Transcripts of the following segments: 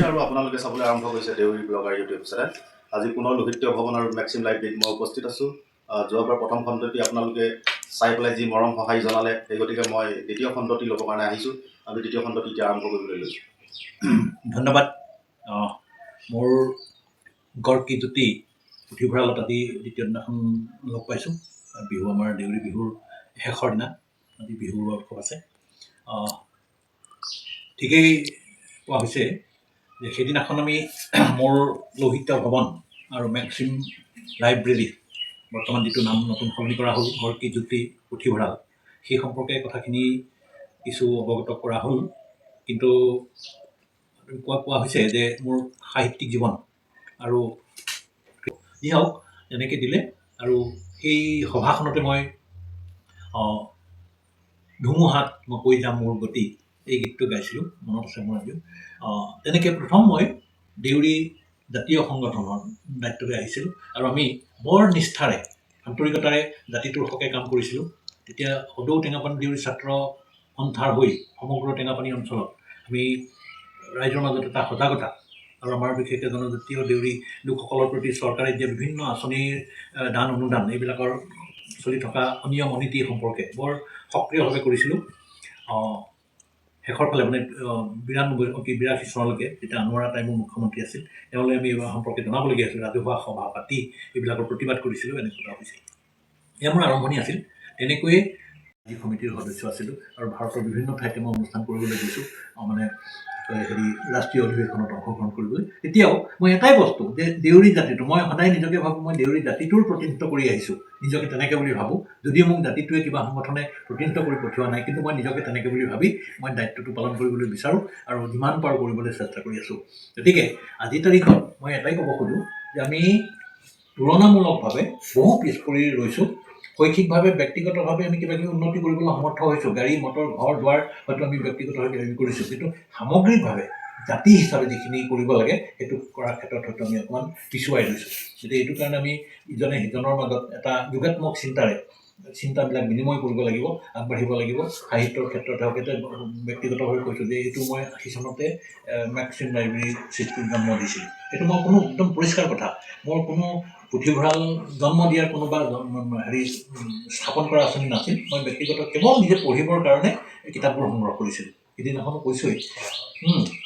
আৰু আপোনালোকে চাবলৈ আৰম্ভ কৰিছে দেউৰী ব্লগাৰ ইউটিউব চেনেল। আজি পুনৰ লোহিত্য ভৱন আৰু মেক্সিম লাইব্ৰেৰীত মই উপস্থিত আছোঁ। যোৱাবাৰ প্ৰথম খণ্ডটি আপোনালোকে চাই পেলাই যি মৰম সহায় জনালে, সেই গতিকে মই দ্বিতীয় খণ্ডটি ল'বৰ কাৰণে আহিছোঁ। আমি দ্বিতীয় খণ্ডটি এতিয়া আৰম্ভ কৰিবলৈ লৈছোঁ। ধন্যবাদ। মোৰ গড়কি জ্যোতি পুথিভঁৰালত আজি দ্বিতীয় দিনাখন লগ পাইছোঁ। বিহু আমাৰ দেউৰী বিহুৰ শেষৰ দিনা, আজি বিহুৰ উৎসৱ আছে। ঠিকেই কোৱা হৈছে যে সেইদিনাখন আমি মোৰ লোহিত্য ভৱন আৰু মেক্সিম লাইব্ৰেৰী, বৰ্তমান যিটো নাম নতুন সলনি কৰা হ'ল গড়কি জ্যোতি পুথিভঁৰাল, সেই সম্পৰ্কে কথাখিনি কিছু অৱগত কৰা হ'ল। কিন্তু কোৱা হৈছে যে মোৰ সাহিত্যিক জীৱন আৰু যি হওক এনেকৈ দিলে। আৰু সেই সভাখনতে মই ধুমুহাত মই কৈ যাম মোৰ গতি, এই গীতটো গাইছিলোঁ, মনত আছে মোৰ আজিও। তেনেকৈ প্ৰথম মই দেউৰী জাতীয় সংগঠনৰ দায়িত্বলৈ আহিছিলোঁ আৰু আমি বৰ নিষ্ঠাৰে আন্তৰিকতাৰে জাতিটোৰ হকে কাম কৰিছিলোঁ। তেতিয়া সদৌ টেঙাপানী দেউৰী ছাত্ৰ সন্থাৰ হৈ সমগ্ৰ টেঙাপানী অঞ্চলত আমি ৰাইজৰ মাজত এটা সজাগতা আৰু আমাৰ বিশেষকৈ জনজাতীয় দেউৰী লোকসকলৰ প্ৰতি চৰকাৰে দিয়া বিভিন্ন আঁচনিৰ দান অনুদান এইবিলাকৰ চলি থকা অনিয়ম অনীতি সম্পৰ্কে বৰ সক্ৰিয়ভাৱে কৰিছিলোঁ। শেষৰ ফালে মানে 82 চনলৈকে, যেতিয়া আনোৱাৰা টাইমৰ মুখ্যমন্ত্ৰী আছিল, তেওঁলৈ আমি এইবাৰ সম্পৰ্কে জনাবলগীয়া আছিল। ৰাজহুৱা সভা পাতি এইবিলাকৰ প্ৰতিবাদ কৰিছিলোঁ, এনেকুৱা হৈছিল। এয়া মোৰ আৰম্ভণি আছিল। তেনেকৈয়ে যি সমিতিৰ সদস্য আছিলোঁ আৰু ভাৰতৰ বিভিন্ন ঠাইতে মই অনুষ্ঠান কৰিবলৈ গৈছোঁ, মানে ৰাষ্ট্ৰীয় অধিৱেশনত অংশগ্ৰহণ কৰিবলৈ। তেতিয়াও মই এটাই বস্তু যে দেউৰী জাতিটো, মই সদায় নিজকে ভাবোঁ মই দেউৰী জাতিটোৰ প্ৰতিনিধিত্ব কৰি আহিছোঁ, নিজকে তেনেকৈ বুলি ভাবোঁ। যদিও মোক জাতিটোৱে কিবা সংগঠনে প্ৰতিনিধিত্ব কৰি পঠিওৱা নাই, কিন্তু মই নিজকে তেনেকৈ বুলি ভাবি মই দায়িত্বটো পালন কৰিবলৈ বিচাৰোঁ আৰু যিমান পাৰোঁ কৰিবলৈ চেষ্টা কৰি আছোঁ। গতিকে আজিৰ তাৰিখত মই এটাই ক'ব খোজোঁ যে আমি তুলনামূলকভাৱে বহু পিছ পৰি ৰৈছোঁ। শৈক্ষিকভাৱে ব্যক্তিগতভাৱে আমি কিবা কিবি উন্নতি কৰিবলৈ সমৰ্থ হৈছোঁ, গাড়ী মটৰ ঘৰ দুৱাৰ হয়তো আমি ব্যক্তিগতভাৱে কিবা কিবি কৰিছোঁ, কিন্তু সামগ্ৰিকভাৱে জাতি হিচাপে যিখিনি কৰিব লাগে সেইটো কৰাৰ ক্ষেত্ৰত হয়তো আমি অকণমান পিছুৱাই লৈছোঁ। গতিকে এইটো কাৰণে আমি ইজনে সিজনৰ মাজত এটা যোগাত্মক চিন্তাবিলাক বিনিময় কৰিব লাগিব, আগবাঢ়িব লাগিব। সাহিত্যৰ ক্ষেত্ৰত হওক, এতিয়া ব্যক্তিগতভাৱে কৈছোঁ যে এইটো মই 80 চনতে মেক্সিম লাইব্ৰেৰী সৃষ্টিৰ জন্ম দিছিলোঁ। এইটো মই কোনো একদম পৰিষ্কাৰ কথা, মোৰ কোনো পুথিভঁৰাল জন্ম দিয়াৰ কোনোবা স্থাপন কৰা আঁচনি নাছিল। মই ব্যক্তিগত কেৱল নিজে পঢ়িবৰ কাৰণে কিতাপবোৰ সংগ্ৰহ কৰিছিলোঁ। সিদিনাখনো কৈছোঁৱেই।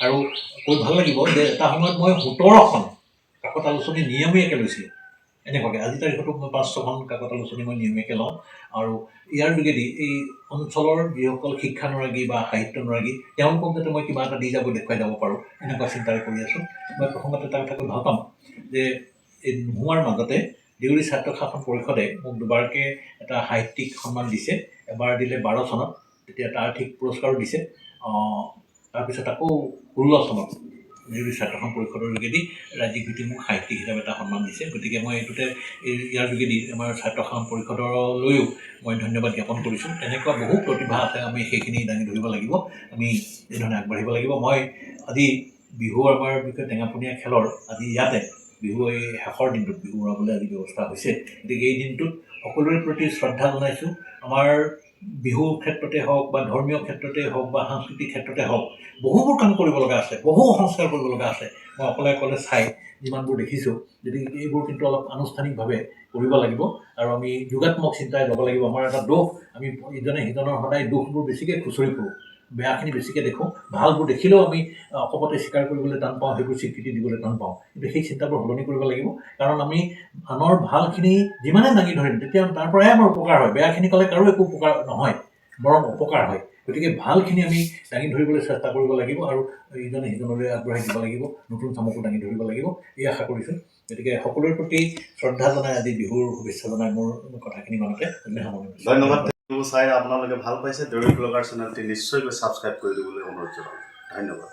আৰু কৈ ভাল লাগিব যে এটা সময়ত মই 17খন কাকত আলোচনী নিয়মীয়াকৈ লৈছিলোঁ। এনেকুৱাকৈ আজিৰ তাৰিখতো মই 5-6খন কাকত আলোচনী মই নিয়মীয়াকৈ লওঁ। আৰু ইয়াৰ যোগেদি এই অঞ্চলৰ যিসকল শিক্ষানুৰাগী বা সাহিত্যানুৰাগী, তেওঁলোকক যাতে মই কিবা এটা দি যাব, দেখুৱাই যাব পাৰোঁ, এনেকুৱা চিন্তাৰে কৰি আছোঁ। মই প্ৰসংগতে এটা কথা কৈ ভাল পাম যে এই নোহোৱাৰ মাজতে দেউৰী ছাত্ৰ শাসন পৰিষদে মোক দুবাৰকৈ এটা সাহিত্যিক সন্মান দিছে। এবাৰ দিলে 12 চনত, তেতিয়া এটা আৰ্থিক পুৰস্কাৰো দিছে। তাৰপিছত আকৌ 16 চনত দেউৰী ছাত্ৰ শাসন পৰিষদৰ যোগেদি ৰাজ্যিক ভিত্তিত মোক সাহিত্যিক হিচাপে এটা সন্মান দিছে। গতিকে মই এইটোতে ইয়াৰ যোগেদি আমাৰ ছাত্ৰ শাসন পৰিষদলৈও মই ধন্যবাদ জ্ঞাপন কৰিছোঁ। এনেকুৱা বহু প্ৰতিভা আছে, আমি সেইখিনি দাঙি ধৰিব লাগিব, আমি এইধৰণে আগবাঢ়িব লাগিব। মই আজি বিহু আমাৰ বিষয়ে টেঙাপনীয়া খেলৰ আজি ইয়াতে বিহু এই শেষৰ দিনটোত বিহু উৰাবলৈ আজি ব্যৱস্থা হৈছে। গতিকে এই দিনটোত সকলোৰে প্ৰতি শ্ৰদ্ধা জনাইছোঁ। আমাৰ বিহুৰ ক্ষেত্ৰতে হওক বা ধৰ্মীয় ক্ষেত্ৰতে হওক বা সাংস্কৃতিক ক্ষেত্ৰতে হওক বহুবোৰ কাম কৰিব লগা আছে, বহু সংস্কাৰ কৰিব লগা আছে। মই অকলে চাই যিমানবোৰ দেখিছোঁ, গতিকে এইবোৰ কিন্তু অলপ আনুষ্ঠানিকভাৱে কৰিব লাগিব আৰু আমি যোগাত্মক চিন্তাই ল'ব লাগিব। আমাৰ এটা দোষ, আমি ইজনে সিজনৰ সদায় দোষবোৰ বেছিকৈ খুচৰি ফুৰোঁ, বেয়াখিনি বেছিকৈ দেখোঁ, ভালবোৰ দেখিলেও আমি অকপতে স্বীকাৰ কৰিবলৈ টান পাওঁ, সেইবোৰ স্বীকৃতি দিবলৈ টান পাওঁ। কিন্তু সেই চিন্তাবোৰ সলনি কৰিব লাগিব, কাৰণ আমি আনৰ ভালখিনি যিমানে দাঙি ধৰিম তেতিয়া তাৰ পৰাই আমাৰ উপকাৰ হয়। বেয়াখিনি ক'লে কাৰো একো উপকাৰ নহয়, বৰং অপকাৰ হয়। গতিকে ভালখিনি আমি দাঙি ধৰিবলৈ চেষ্টা কৰিব লাগিব আৰু ইজনে সিজনলৈ আগবঢ়াই দিব লাগিব, নতুন চামকো দাঙি ধৰিব লাগিব, এই আশা কৰিছোঁ। গতিকে সকলোৰে প্ৰতি শ্ৰদ্ধা জনাই আজি বিহুৰ শুভেচ্ছা জনাই মোৰ কথাখিনি মানতে সামৰণি মাৰিছোঁ। ধন্যবাদ। চাই আপোনালোকে ভাল পাইছে, দেউৰী ব্লগাৰ চেনেলটি নিশ্চয়কৈ ছাবস্ক্ৰাইব কৰি দিবলৈ অনুৰোধ জনালোঁ। ধন্যবাদ।